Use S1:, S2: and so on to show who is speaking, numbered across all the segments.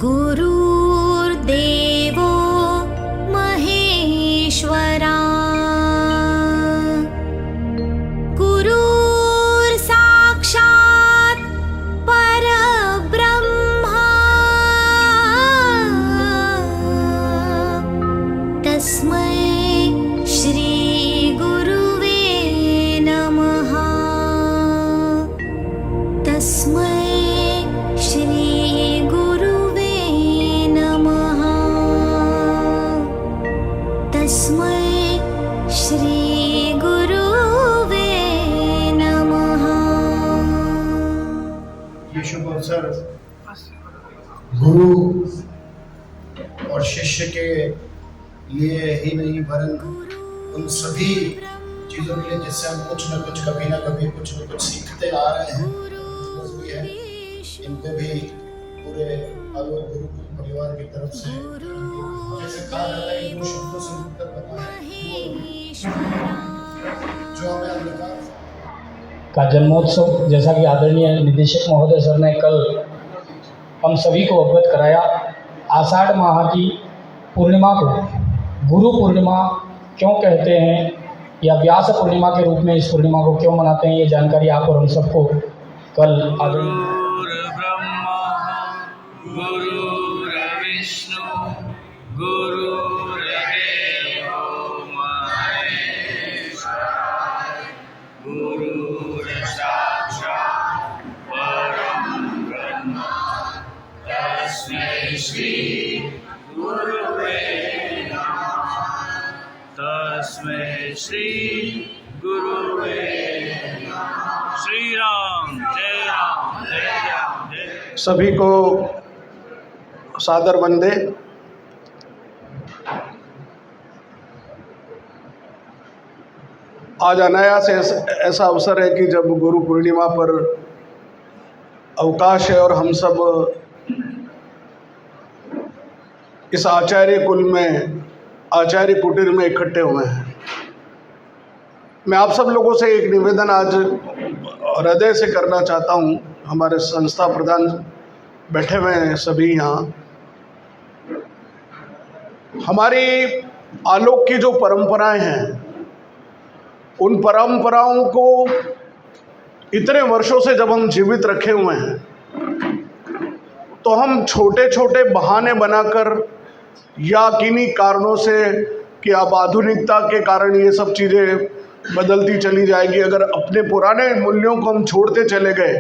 S1: गुरुर्देवो महेश्वरा गुरुर्साक्षात् परब्रह्मा तस्मै श्री गुरुवे नमः। तस्मै श्री गुरुवे नमः। तस्मै श्री गुरुवे नमः।
S2: ये शुभ अवसर गुरु और शिष्य के लिए ही नहीं वरन उन सभी चीज़ों के लिए जिससे हम कुछ न कुछ कभी ना कभी कुछ न कुछ सीखते आ रहे हैं, भी है। इनको भी पूरे आलोक गुरुकुल परिवार की तरफ से जैसे कहा जाता है दो शब्दों से मिलकर बताया जो हमें अंधकार
S3: का जन्मोत्सव, जैसा कि आदरणीय निदेशक महोदय सर ने कल हम सभी को अवगत कराया, आषाढ़ माह की पूर्णिमा को गुरु पूर्णिमा क्यों कहते हैं या व्यास पूर्णिमा के रूप में इस पूर्णिमा को क्यों मनाते हैं, ये जानकारी आप और हम सबको कल आदरणीय
S4: गुरुर्ब्रह्मा गुरुर्विष्णु गुरुर्देवो महेश्वरः गुरुर्साक्षात् परब्रह्म तस्मै श्री गुरुवे नमः। तस्मै श्री गुरुवे नमः। श्री राम जय राम जय राम जय।
S2: सभी को सादर वंदे। आज अनायास ऐसा अवसर है कि जब गुरु पूर्णिमा पर अवकाश है और हम सब इस आचार्य कुल में, आचार्य कुटीर में इकट्ठे हुए हैं। मैं आप सब लोगों से एक निवेदन आज हृदय से करना चाहता हूँ। हमारे संस्था प्रधान बैठे हुए हैं सभी यहाँ। हमारी आलोक की जो परंपराएं हैं, उन परंपराओं को इतने वर्षों से जब हम जीवित रखे हुए हैं, तो हम छोटे छोटे बहाने बनाकर या किन्हीं कारणों से कि अब आधुनिकता के कारण ये सब चीज़ें बदलती चली जाएगी, अगर अपने पुराने मूल्यों को हम छोड़ते चले गए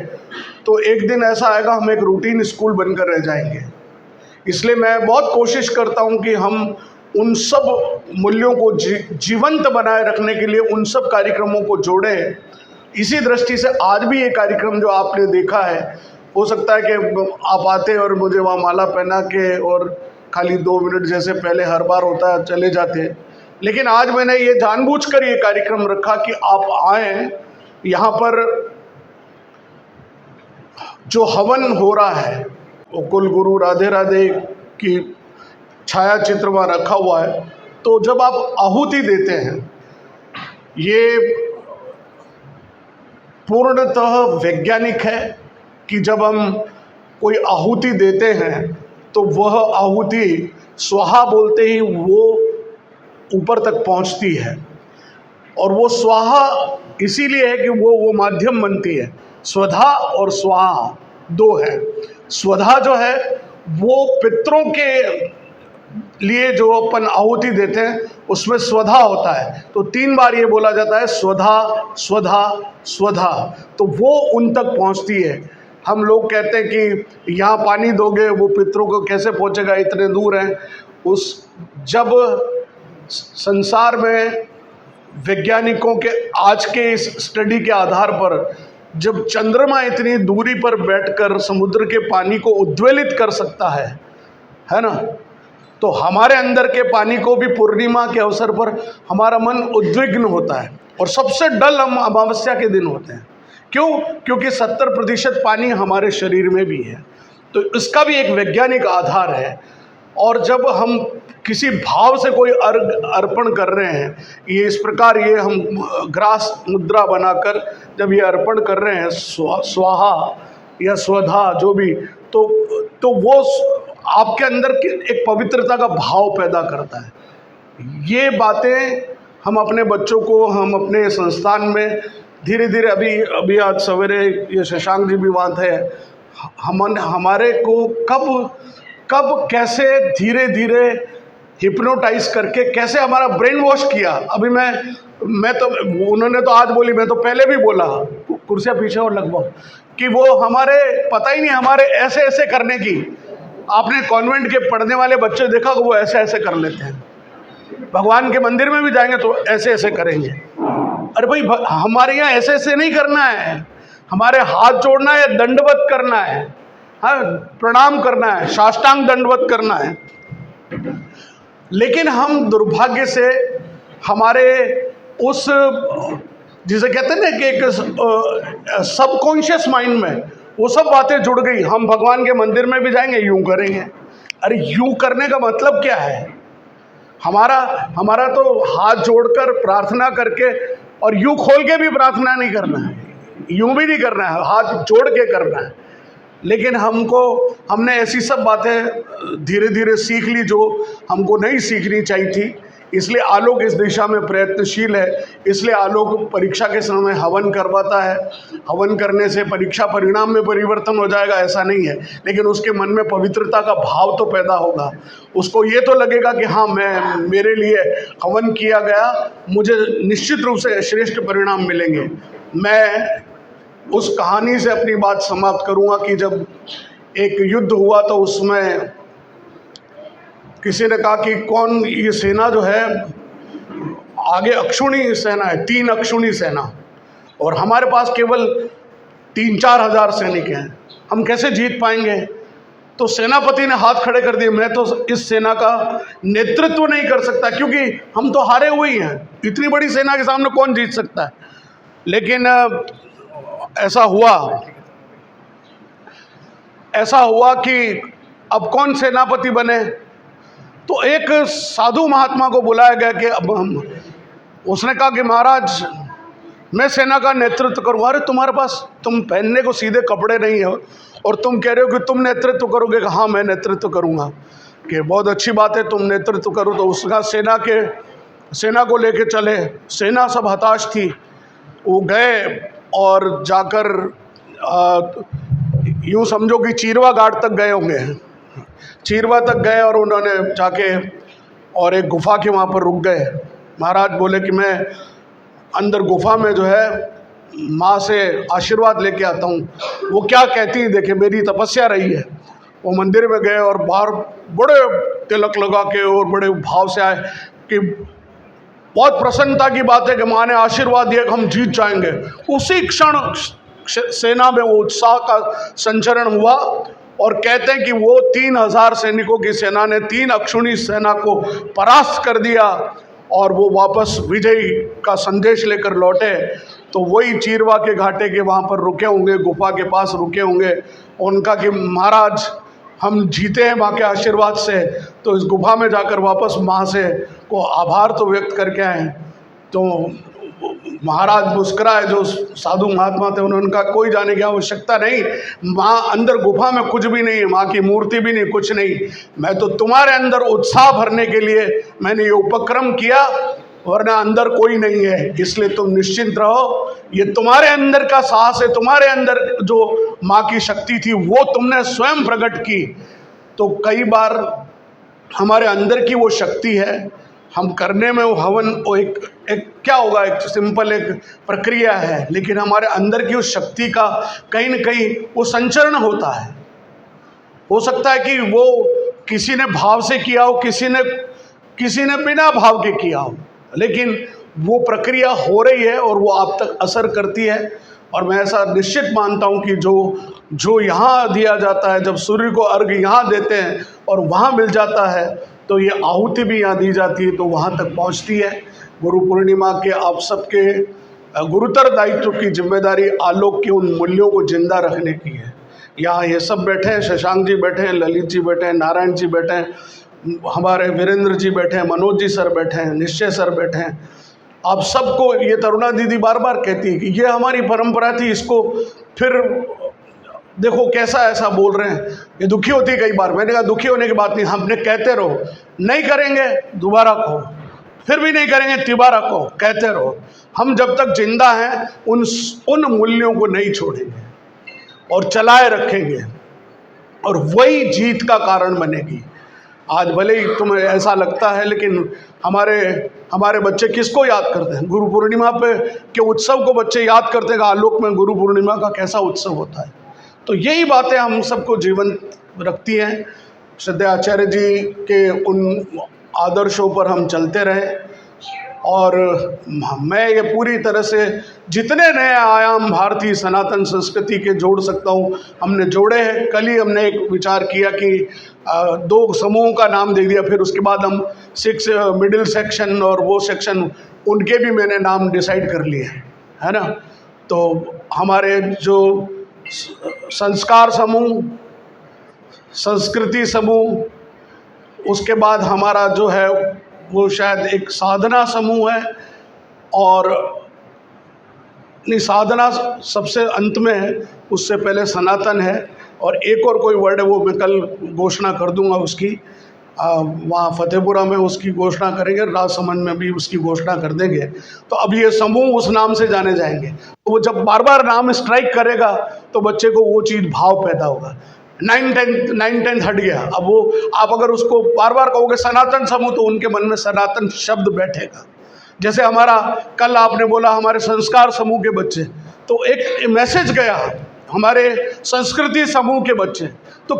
S2: तो एक दिन ऐसा आएगा हम एक रूटीन स्कूल बनकर रह जाएंगे। इसलिए मैं बहुत कोशिश करता हूं कि हम उन सब मूल्यों को जीवंत बनाए रखने के लिए उन सब कार्यक्रमों को जोड़ें। इसी दृष्टि से आज भी ये कार्यक्रम जो आपने देखा है, हो सकता है कि आप आते और मुझे वहाँ माला पहना के और खाली 2 मिनट जैसे पहले हर बार होता है चले जाते, लेकिन आज मैंने ये जानबूझकर ये कार्यक्रम रखा कि आप आएँ। यहाँ पर जो हवन हो रहा है वो कुल गुरु राधे राधे की छाया चित्र वहाँ रखा हुआ है। तो जब आप आहुति देते हैं, ये पूर्णतः वैज्ञानिक है कि जब हम कोई आहुति देते हैं तो वह आहुति स्वाहा बोलते ही वो ऊपर तक पहुंचती है। और वो स्वाहा इसीलिए है कि वो माध्यम बनती है। स्वधा और स्वाहा 2 है। स्वधा जो है वो पितरों के लिए जो अपन आहुति देते हैं उसमें स्वधा होता है, तो 3 बार ये बोला जाता है स्वधा स्वधा स्वधा, तो वो उन तक पहुंचती है। हम लोग कहते हैं कि यहाँ पानी दोगे, वो पितरों को कैसे पहुंचेगा, इतने दूर हैं। जब संसार में वैज्ञानिकों के आज के इस स्टडी के आधार पर जब चंद्रमा इतनी दूरी पर बैठकर समुद्र के पानी को उद्वेलित कर सकता है ना, तो हमारे अंदर के पानी को भी पूर्णिमा के अवसर पर हमारा मन उद्विग्न होता है और सबसे डल हम अमावस्या के दिन होते हैं। क्यों? क्योंकि 70% पानी हमारे शरीर में भी है। तो इसका भी एक वैज्ञानिक आधार है। और जब हम किसी भाव से कोई अर्पण कर रहे हैं, ये इस प्रकार ये हम ग्रास मुद्रा बनाकर जब ये अर्पण कर रहे हैं स्वाहा या स्वधा जो भी, तो वो आपके अंदर एक पवित्रता का भाव पैदा करता है। ये बातें हम अपने बच्चों को, हम अपने संस्थान में धीरे धीरे, अभी आज सवेरे ये शशांक जी भी वहाँ थे, हमारे को कब कैसे धीरे धीरे हिप्नोटाइज करके कैसे हमारा ब्रेन वॉश किया। अभी मैं तो, उन्होंने तो आज बोली, मैं तो पहले भी बोला, कुर्सियाँ पीछे और लगभग, कि वो हमारे पता ही नहीं हमारे ऐसे ऐसे करने की। आपने कॉन्वेंट के पढ़ने वाले बच्चे देखा कि वो ऐसे ऐसे कर लेते हैं, भगवान के मंदिर में भी जाएंगे तो ऐसे ऐसे करेंगे। अरे भाई, हमारे यहाँ ऐसे ऐसे नहीं करना है, हमारे हाथ जोड़ना है, दंडवत करना है, हाँ, प्रणाम करना है, साष्टांग दंडवत करना है। लेकिन हम दुर्भाग्य से हमारे उस, जिसे कहते हैं ना कि एक सबकॉन्शियस माइंड में वो सब बातें जुड़ गई। हम भगवान के मंदिर में भी जाएंगे, यूं करेंगे। अरे यूं करने का मतलब क्या है? हमारा तो हाथ जोड़कर प्रार्थना करके, और यूं खोल के भी प्रार्थना नहीं करना है, यूं भी नहीं करना है, हाथ जोड़ के करना है। लेकिन हमने ऐसी सब बातें धीरे धीरे सीख ली जो हमको नहीं सीखनी चाहिए थी। इसलिए आलोक इस दिशा में प्रयत्नशील है। इसलिए आलोक परीक्षा के समय हवन करवाता है। हवन करने से परीक्षा परिणाम में परिवर्तन हो जाएगा ऐसा नहीं है, लेकिन उसके मन में पवित्रता का भाव तो पैदा होगा। उसको ये तो लगेगा कि हाँ, मेरे लिए हवन किया गया, मुझे निश्चित रूप से श्रेष्ठ परिणाम मिलेंगे। मैं उस कहानी से अपनी बात समाप्त करूँगा कि जब एक युद्ध हुआ तो उसमें किसी ने कहा कि कौन, ये सेना जो है आगे अक्षुणी सेना है, 3 अक्षुणी सेना, और हमारे पास केवल 3-4 हज़ार सैनिक हैं, हम कैसे जीत पाएंगे? तो सेनापति ने हाथ खड़े कर दिए, मैं तो इस सेना का नेतृत्व नहीं कर सकता, क्योंकि हम तो हारे हुए ही हैं, इतनी बड़ी सेना के सामने कौन जीत सकता है। लेकिन ऐसा हुआ कि अब कौन सेनापति बने? तो एक साधु महात्मा को बुलाया गया कि उसने कहा कि महाराज, मैं सेना का नेतृत्व करूँगा। अरे तुम्हारे पास, तुम पहनने को सीधे कपड़े नहीं हो और तुम कह रहे हो कि तुम नेतृत्व करोगे? हाँ, मैं नेतृत्व करूँगा। कि बहुत अच्छी बात है, तुम नेतृत्व करो। तो उसका सेना को लेके चले। सेना सब हताश थी। वो गए और जाकर यूँ समझो कि चीरवा घाट तक गए होंगे। चीरवा तक गए और उन्होंने जाके और एक गुफा के वहाँ पर रुक गए। महाराज बोले कि मैं अंदर गुफा में जो है माँ से आशीर्वाद लेके आता हूँ, वो क्या कहती है देखे, मेरी तपस्या रही है। वो मंदिर में गए और बाहर बड़े तिलक लगा के और बड़े भाव से आए कि बहुत प्रसन्नता की बात है कि माँ ने आशीर्वाद दिया कि हम जीत जाएंगे। उसी क्षण सेना में वो उत्साह का संचरण हुआ और कहते हैं कि वो 3000 सैनिकों की सेना ने 3 अक्षुणी सेना को परास्त कर दिया और वो वापस विजय का संदेश लेकर लौटे। तो वही चीरवा के घाटे के वहाँ पर रुके होंगे, गुफा के पास रुके होंगे। उनका कि महाराज हम जीते हैं माँ के आशीर्वाद से, तो इस गुफा में जाकर वापस माँ से को आभार तो व्यक्त करके आए। तो महाराज मुस्कुराए, जो साधु महात्मा थे उन्होंने कहा कोई जाने की आवश्यकता नहीं, माँ अंदर गुफा में कुछ भी नहीं है, माँ की मूर्ति भी नहीं, कुछ नहीं। मैं तो तुम्हारे अंदर उत्साह भरने के लिए मैंने ये उपक्रम किया, वरना अंदर कोई नहीं है। इसलिए तुम निश्चिंत रहो, ये तुम्हारे अंदर का साहस है, तुम्हारे अंदर जो माँ की शक्ति थी वो तुमने स्वयं प्रकट की। तो कई बार हमारे अंदर की वो शक्ति है, हम करने में वो हवन, वो एक क्या होगा, एक सिंपल एक प्रक्रिया है, लेकिन हमारे अंदर की उस शक्ति का कहीं न कहीं वो संचरण होता है। हो सकता है कि वो किसी ने भाव से किया हो, किसी ने बिना भाव के किया हो, लेकिन वो प्रक्रिया हो रही है और वो आप तक असर करती है। और मैं ऐसा निश्चित मानता हूँ कि जो यहाँ दिया जाता है, जब सूर्य को अर्घ्य यहाँ देते हैं और वहाँ मिल जाता है, तो ये आहुति भी यहाँ दी जाती है, तो वहाँ तक पहुँचती है। गुरु पूर्णिमा के आप सबके गुरुतर दायित्व की जिम्मेदारी आलोक के उन मूल्यों को जिंदा रखने की है। यहाँ ये सब बैठे हैं, शशांक जी बैठे हैं, ललित जी बैठे हैं, नारायण जी बैठे हैं, हमारे वीरेंद्र जी बैठे हैं, मनोज जी सर बैठे हैं, निश्चय सर बैठे हैं। आप सबको ये तरुणा दीदी बार बार कहती है कि ये हमारी परंपरा थी, इसको फिर देखो कैसा ऐसा बोल रहे हैं, ये दुखी होती है कई बार। मैंने कहा दुखी होने की बात नहीं, हमने कहते रहो, नहीं करेंगे दोबारा कहो, फिर भी नहीं करेंगे तिबारा कहो, कहते रहो। हम जब तक जिंदा हैं उन मूल्यों को नहीं छोड़ेंगे और चलाए रखेंगे, और वही जीत का कारण बनेगी। आज भले ही तुम्हें ऐसा लगता है, लेकिन हमारे बच्चे किसको याद करते हैं? गुरु पूर्णिमा पे के उत्सव को बच्चे याद करते हैं। आलोक में गुरु पूर्णिमा का कैसा उत्सव होता है। तो यही बातें हम सबको जीवन रखती हैं। श्रद्धेय आचार्य जी के उन आदर्शों पर हम चलते रहें, और मैं ये पूरी तरह से जितने नए आयाम भारतीय सनातन संस्कृति के जोड़ सकता हूँ हमने जोड़े हैं। कल ही हमने एक विचार किया कि 2 समूहों का नाम दे दिया, फिर उसके बाद हम 6 मिडिल सेक्शन और वो सेक्शन, उनके भी मैंने नाम डिसाइड कर लिए, है ना। तो हमारे जो संस्कार समूह, संस्कृति समूह, उसके बाद हमारा जो है वो शायद एक साधना समूह है, और नहीं, साधना सबसे अंत में है, उससे पहले सनातन है, और एक और कोई वर्ड है वो मैं कल घोषणा कर दूंगा उसकी। वहाँ फतेहपुरा में उसकी घोषणा करेंगे, राजसमंद में भी उसकी घोषणा कर देंगे। तो अब ये समूह उस नाम से जाने जाएंगे। तो वो जब बार बार नाम स्ट्राइक करेगा तो बच्चे को वो चीज़ भाव पैदा होगा। 9-10 हट गया, अब वो आप अगर उसको बार बार कहोगे सनातन समूह, तो उनके मन में सनातन शब्द बैठेगा। जैसे हमारा कल आपने बोला हमारे संस्कार समूह के बच्चे, तो एक मैसेज गया हमारे संस्कृति समूह के बच्चे। तो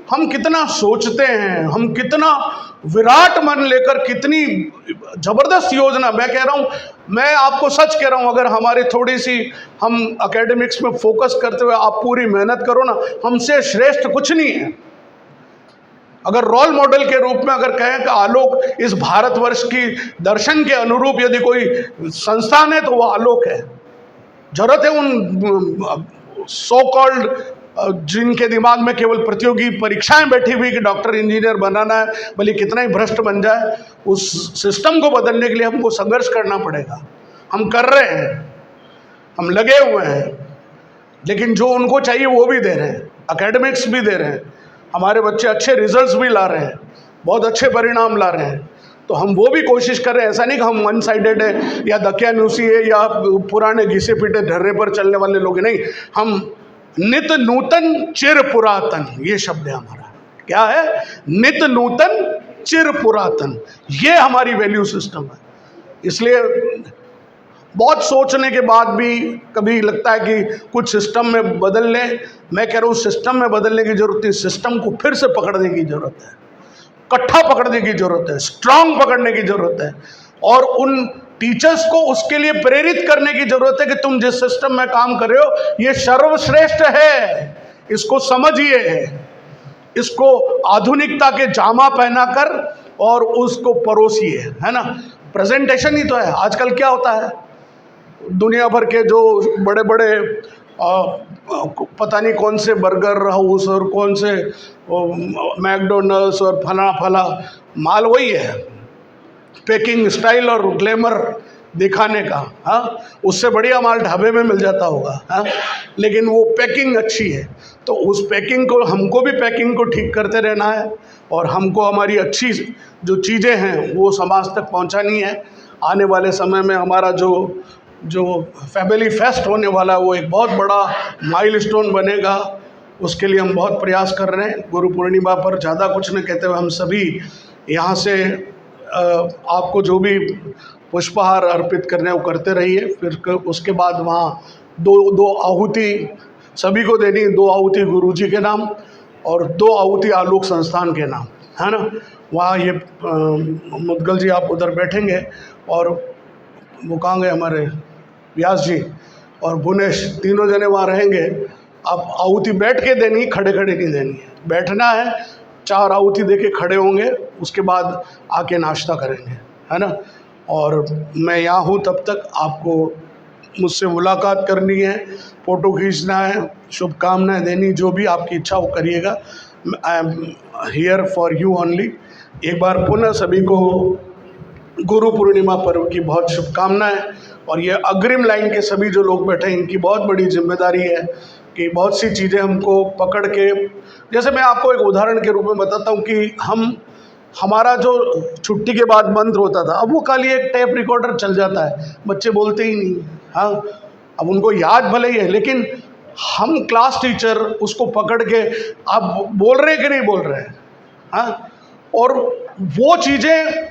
S2: हम कितना सोचते हैं, हम कितना विराट मन लेकर, कितनी ज़बरदस्त योजना। मैं कह रहा हूँ, मैं आपको सच कह रहा हूँ, अगर हमारी थोड़ी सी हम एकेडमिक्स में फोकस करते हुए आप पूरी मेहनत करो ना, हमसे श्रेष्ठ कुछ नहीं है। अगर रोल मॉडल के रूप में अगर कहें कि आलोक इस भारतवर्ष की दर्शन के अनुरूप यदि कोई संस्थान है तो वो आलोक है। जरूरत है उन सो कॉल्ड जिनके दिमाग में केवल प्रतियोगी परीक्षाएं बैठी हुई कि डॉक्टर इंजीनियर बनाना है, भले कितना ही भ्रष्ट बन जाए, उस सिस्टम को बदलने के लिए हमको संघर्ष करना पड़ेगा। हम कर रहे हैं, हम लगे हुए हैं, लेकिन जो उनको चाहिए वो भी दे रहे हैं, एकेडमिक्स भी दे रहे हैं, हमारे बच्चे अच्छे रिजल्ट्स भी ला रहे हैं, बहुत अच्छे परिणाम ला रहे हैं। तो हम वो भी कोशिश कर रहे हैं। ऐसा नहीं कि हम वन साइडेड है या दकियानूसी है या पुराने घिसे पीटे ढर्रे पर चलने वाले लोग, नहीं। हम नित नूतन चिर पुरातन, ये शब्द है हमारा। क्या है? नित नूतन चिर पुरातन, ये हमारी वैल्यू सिस्टम है। इसलिए बहुत सोचने के बाद भी कभी लगता है कि कुछ सिस्टम में बदल लें। मैं कह रहा हूँ सिस्टम में बदलने की जरूरत नहीं, सिस्टम को फिर से पकड़ने की जरूरत है, इकट्ठा पकड़ने की जरूरत है, स्ट्रांग पकड़ने की जरूरत है, और उन टीचर्स को उसके लिए प्रेरित करने की जरूरत है कि तुम जिस सिस्टम में काम कर रहे हो ये सर्वश्रेष्ठ है, इसको समझिए, इसको आधुनिकता के जामा पहनाकर और उसको परोसिए, है ना। प्रेजेंटेशन ही तो है। आजकल क्या होता है, दुनिया भर के जो बड़े बड़े पता नहीं कौन से बर्गर हाउस और कौन से मैकडोनल्ड्स और फला माल वही है, पैकिंग स्टाइल और ग्लैमर दिखाने का। हाँ, उससे बढ़िया माल ढाबे में मिल जाता होगा। हाँ, लेकिन वो पैकिंग अच्छी है। तो उस पैकिंग को, हमको भी पैकिंग को ठीक करते रहना है, और हमको हमारी अच्छी जो चीज़ें हैं वो समाज तक पहुंचानी है। आने वाले समय में हमारा जो फैमिली फेस्ट होने वाला है वो एक बहुत बड़ा माइलस्टोन बनेगा। उसके लिए हम बहुत प्रयास कर रहे हैं। गुरु पूर्णिमा पर ज़्यादा कुछ न कहते हुए हम सभी यहाँ से आपको जो भी पुष्पहार अर्पित करने वो करते रहिए। फिर उसके बाद वहाँ दो आहुति सभी को देनी, 2 आहुति गुरु जी के नाम और 2 आहुति आलोक संस्थान के नाम, है ना। वहाँ ये मुदगल जी आप उधर बैठेंगे, और वो कहाँ गए हमारे व्यास जी और भुवनेश, तीनों जने वहाँ रहेंगे। आप आहुति बैठ के देनी, खड़े खड़े नहीं देनी है। बैठना है, 4 आहुति दे के खड़े होंगे, उसके बाद आके नाश्ता करेंगे, है ना। और मैं यहाँ हूँ तब तक, आपको मुझसे मुलाकात करनी है, फ़ोटो खींचना है, शुभकामनाएं देनी, जो भी आपकी इच्छा वो करिएगा। I am here for you only. एक बार पुनः सभी को गुरु पूर्णिमा पर्व की बहुत शुभकामनाएं। और ये अग्रिम लाइन के सभी जो लोग बैठे हैं, इनकी बहुत बड़ी जिम्मेदारी है कि बहुत सी चीज़ें हमको पकड़ के, जैसे मैं आपको एक उदाहरण के रूप में बताता हूँ कि हमारा जो छुट्टी के बाद मंत्र होता था, अब वो खाली एक टेप रिकॉर्डर चल जाता है, बच्चे बोलते ही नहीं। हाँ, अब उनको याद भले ही है, लेकिन हम क्लास टीचर उसको पकड़ के आप बोल रहे हैं कि नहीं बोल रहे हैं। हाँ, और वो चीज़ें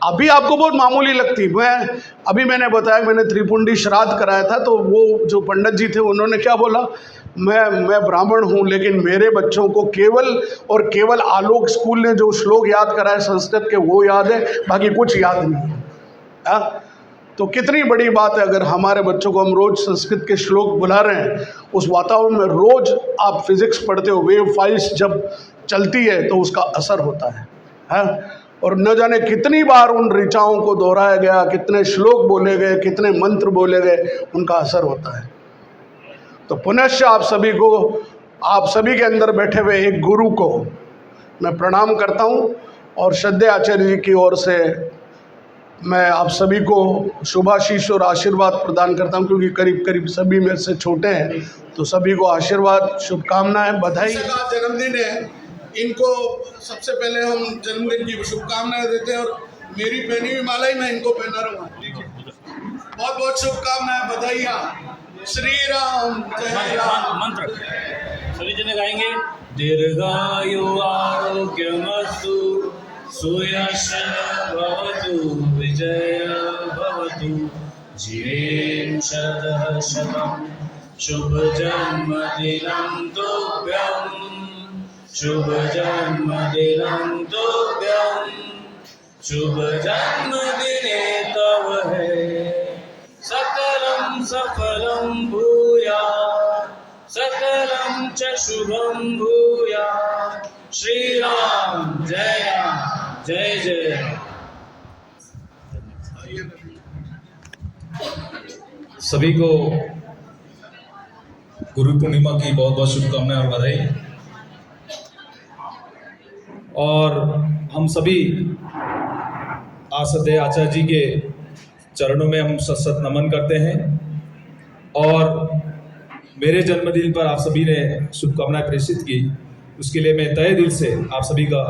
S2: अभी आपको बहुत मामूली लगती। मैंने बताया, मैंने त्रिपुंडी श्राद्ध कराया था, तो वो जो पंडित जी थे उन्होंने क्या बोला, मैं ब्राह्मण हूँ, लेकिन मेरे बच्चों को केवल और केवल आलोक स्कूल ने जो श्लोक याद कराए संस्कृत के वो याद है, बाकी कुछ याद नहीं है। हाँ, तो कितनी बड़ी बात है अगर हमारे बच्चों को हम रोज़ संस्कृत के श्लोक बुला रहे हैं, उस वातावरण में रोज़ आप फिजिक्स पढ़ते हो, वेव फाइल्स जब चलती है तो उसका असर होता है। हाँ, और न जाने कितनी बार उन ऋचाओं को दोहराया गया, कितने श्लोक बोले गए, कितने मंत्र बोले गए, उनका असर होता है। तो पुनश्च आप सभी के अंदर बैठे हुए एक गुरु को मैं प्रणाम करता हूँ, और श्रद्धेय आचार्य जी की ओर से मैं आप सभी को शुभाशीष और आशीर्वाद प्रदान करता हूँ, क्योंकि करीब करीब सभी मेरे से छोटे हैं, तो सभी को आशीर्वाद, शुभकामनाएं, बधाई।
S5: का जन्मदिन है, इनको सबसे पहले हम जन्मदिन की शुभकामनाएं देते हैं, और मेरी पहनी हुई माला ही मैं इनको पहना रहा हूँ। बहुत बहुत शुभकामनाएं, बधाइयाँ। श्री राम जय राम।
S4: मंत्र सभी जने गाएंगे। दीर्घायु आरोग्यमस्तु, सुयश भवतु, विजय भवतु, जीवेम शरदः शतम्। शुभ जन्मदिनं तुभ्यं, शुभ जन्मदिनं तुभ्यं, शुभ जन्मदिने तव है, सकलं सफलं भूयात्, सकलं च शुभं भूयात्। श्री राम जय राम, जय जय राम।
S6: सभी को गुरु पूर्णिमा की बहुत बहुत शुभकामनाएं और बधाई। और हम सभी आचार्य आचार्य जी के चरणों में हम सत नमन करते हैं, और मेरे जन्मदिन पर आप सभी ने शुभकामनाएं प्रेषित की, उसके लिए मैं तहे दिल से आप सभी का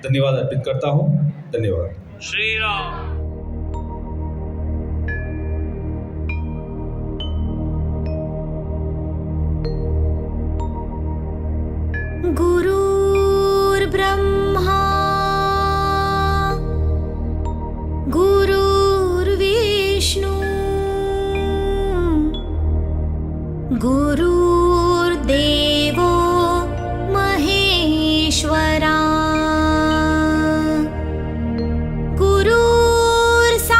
S6: धन्यवाद अर्पित करता हूं। धन्यवाद।
S4: श्री राम।
S1: गुरुर्ब्रह्मा गुरुर्विष्णु गुरुर्देवो महेश्वरा,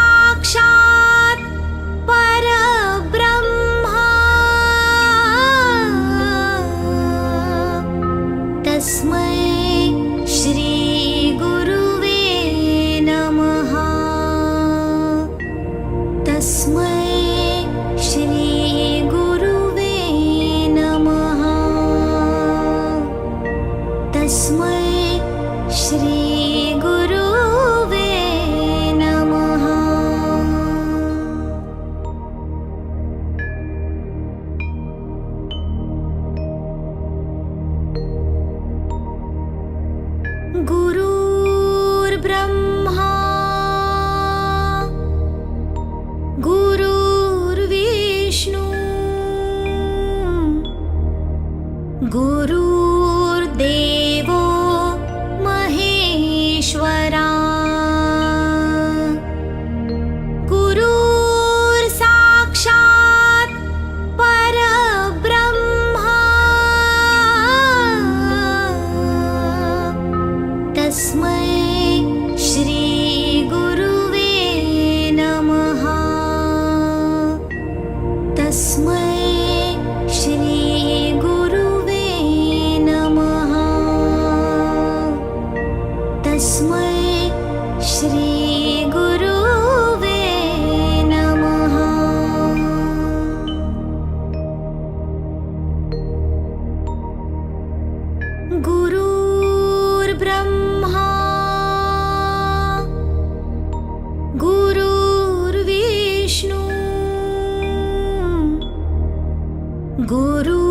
S1: गुरुर्साक्षात् परब्रह्मा, तस्मै श्री गुरुवे नमः, तस्मै श्री गुरुवे नमः, तस्मै श्री गुरुवे नमः। गुरुर्ब्रह्मा गुरुर्विष्णु गुरुर्देवो महेश्वरा, गुरुर्साक्षात् परब्रह्मा, तस्मै श्री गुरुवे नमः, तस्मै श्री गुरुवे नमः, तस्मै श्री गुरुवे नमः। गुरुर्ब्रह्मा गुरुर्विष्णु गुरु